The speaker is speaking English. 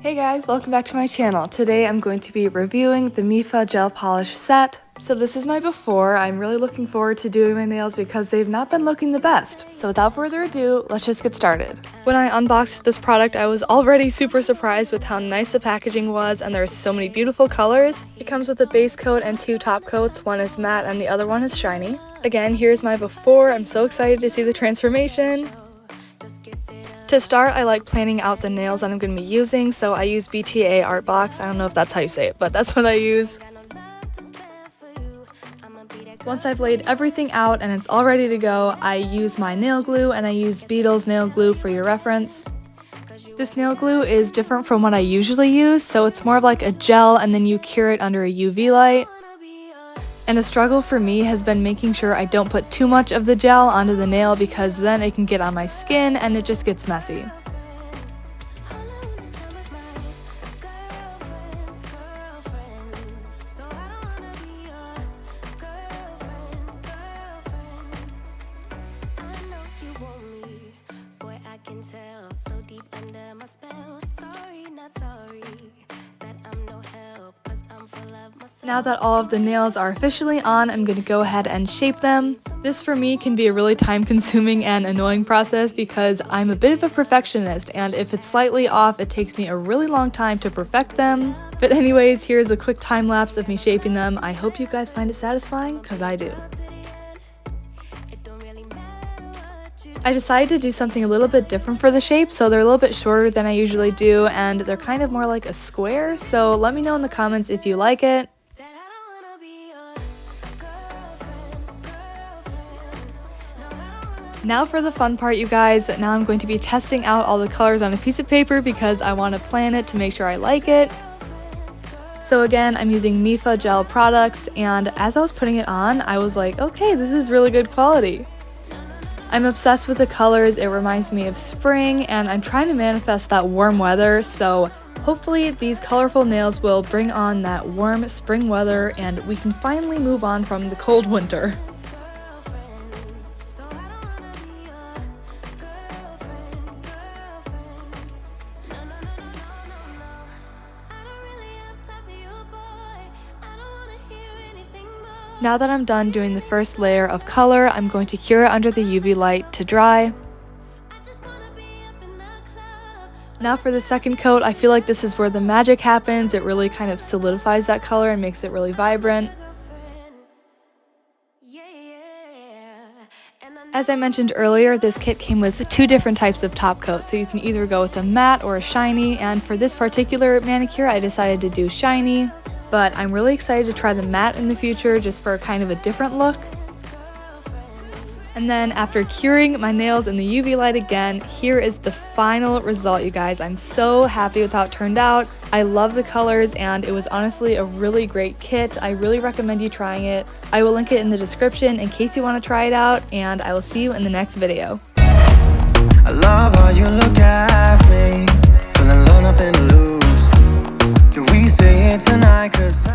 Hey guys, welcome back to my channel. Today I'm going to be reviewing the MEFA gel polish set. So this is my before. I'm really looking forward to doing my nails because they've not been looking the best. So without further ado, let's just get started. When I unboxed this product, I was already super surprised with how nice the packaging was, and there's so many beautiful colors. It comes with a base coat and two top coats. One is matte and the other one is shiny. Again, here's my before. I'm so excited to see the transformation. To start, I like planning out the nails that I'm going to be using, so I use BTA Art Box. I don't know if that's how you say it, but that's what I use. Once I've laid everything out and it's all ready to go, I use my nail glue, and I use Beetle's nail glue for your reference. This nail glue is different from what I usually use, so it's more of like a gel and then you cure it under a UV light. And a struggle for me has been making sure I don't put too much of the gel onto the nail because then it can get on my skin and it just gets messy. Now that all of the nails are officially on, I'm going to go ahead and shape them. This for me can be a really time-consuming and annoying process because I'm a bit of a perfectionist, and if it's slightly off, it takes me a really long time to perfect them. But anyways, here's a quick time lapse of me shaping them. I hope you guys find it satisfying, because I do. I decided to do something a little bit different for the shape, so they're a little bit shorter than I usually do, and they're kind of more like a square, so let me know in the comments if you like it. Now for the fun part, you guys. Now I'm going to be testing out all the colors on a piece of paper because I want to plan it to make sure I like it. So again, I'm using MEFA gel products, and as I was putting it on, I was like, okay, this is really good quality. I'm obsessed with the colors. It reminds me of spring, and I'm trying to manifest that warm weather, so hopefully these colorful nails will bring on that warm spring weather and we can finally move on from the cold winter. Now that I'm done doing the first layer of color, I'm going to cure it under the UV light to dry. Now for the second coat, I feel like this is where the magic happens. It really kind of solidifies that color and makes it really vibrant. As I mentioned earlier, this kit came with two different types of top coat, so you can either go with a matte or a shiny, and for this particular manicure, I decided to do shiny. But I'm really excited to try the matte in the future just for kind of a different look. And then after curing my nails in the UV light again, here is the final result, you guys. I'm so happy with how it turned out. I love the colors, and it was honestly a really great kit. I really recommend you trying it. I will link it in the description in case you want to try it out, and I will see you in the next video. I love how you look at me, feeling low, nothing to lose. Can we say it tonight? 'Cause